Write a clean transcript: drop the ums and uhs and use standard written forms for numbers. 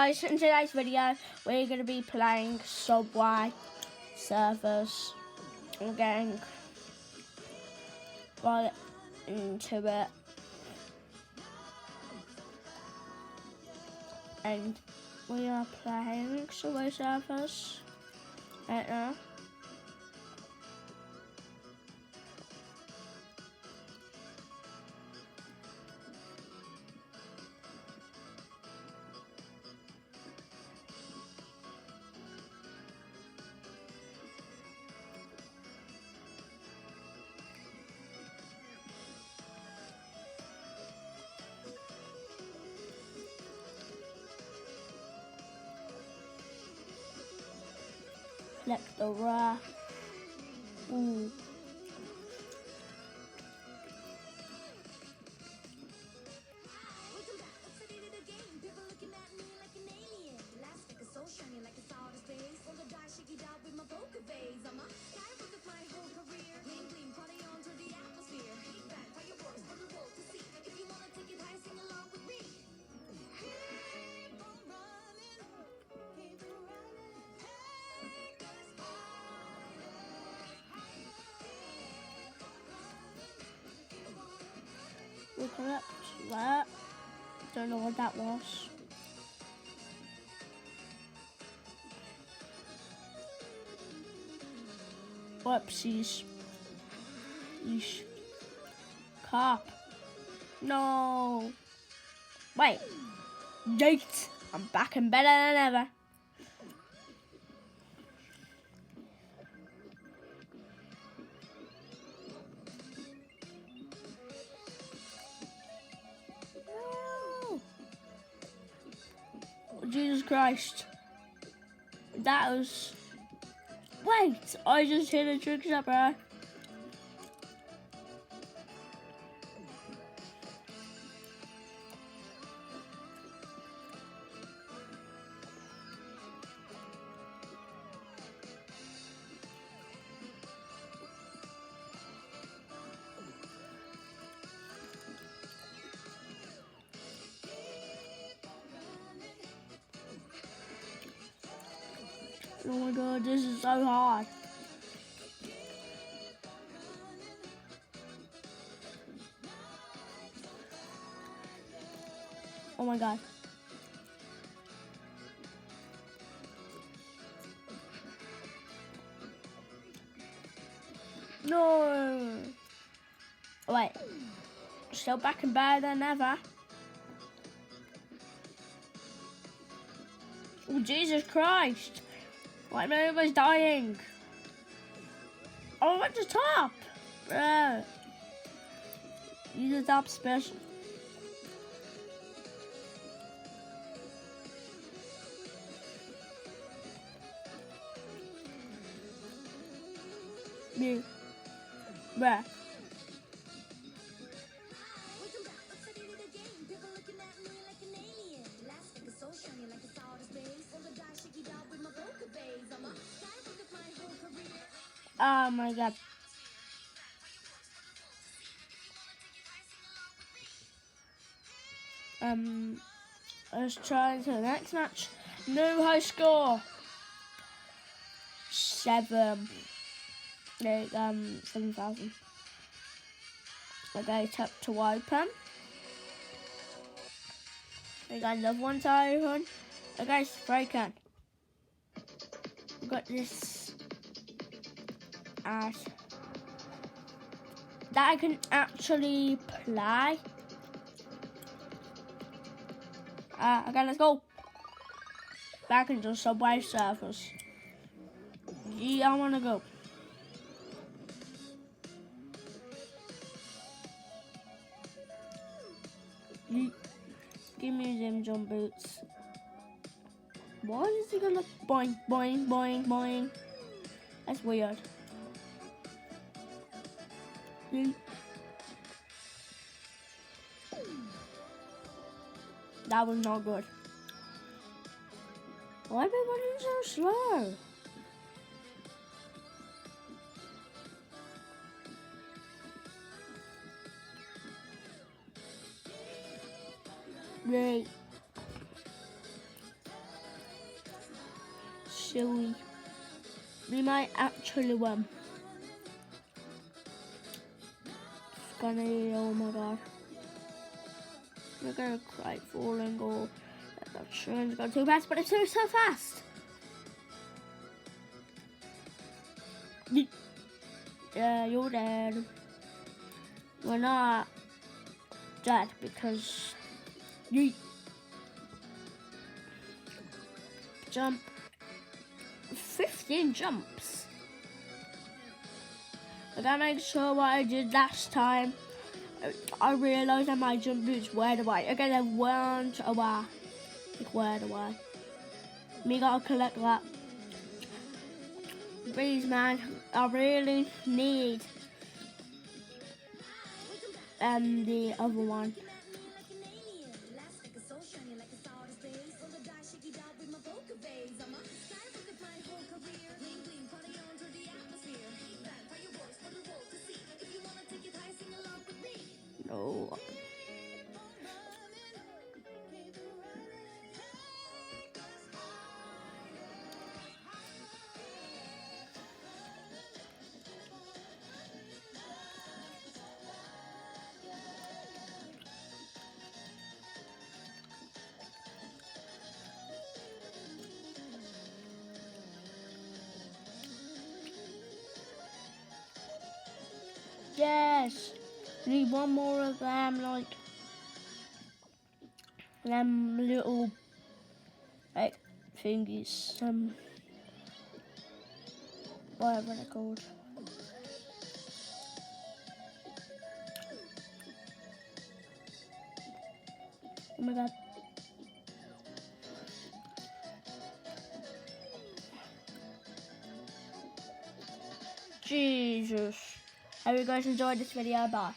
guys, in today's video we're going to be playing Subway Surfers. We're getting right into it, and we are playing Subway Surfers right now. Select the raft. Ooh. We'll collect that. Don't know what that was. Whoopsies. Yeesh. Cop. No. Wait. Yikes. I'm back and better than ever. Jesus Christ. That was... Wait, I just hit a trick shot, bro. Oh my god, this is so hard. Oh my god. No. Wait. Still back and better than ever. Oh, Jesus Christ. Why am I almost dying? Oh, I'm at the top. Bro. Use the top special. Me. Bruh. Oh my god. Let's try into the next match. New high score. 7,000. Okay, tap to open. We got another one to open. Okay, spray can. We got this as that I can actually play. Okay, let's go. Back into Subway Surfers. Yeah, I wanna go. Give me them jump boots. Why is he gonna boing, boing, boing, boing? That's weird. That was not good. Why are they running so slow? Right. silly. We might actually win. It's gonna be, oh my god. We're gonna cry falling or that train's gone too fast, but it's so fast. Yeah, you're dead. We're not dead because you jump 15 jumps. I gotta make sure what I did last time. I realised that my jump boots were away. I gotta weren't away. Like where away. Me gotta collect that. Please man, I really need the other one. No. Yes. Need one more of them, like them little like thingies, whatever they're called. Oh my god. Jesus. Hope you guys enjoyed this video. Bye.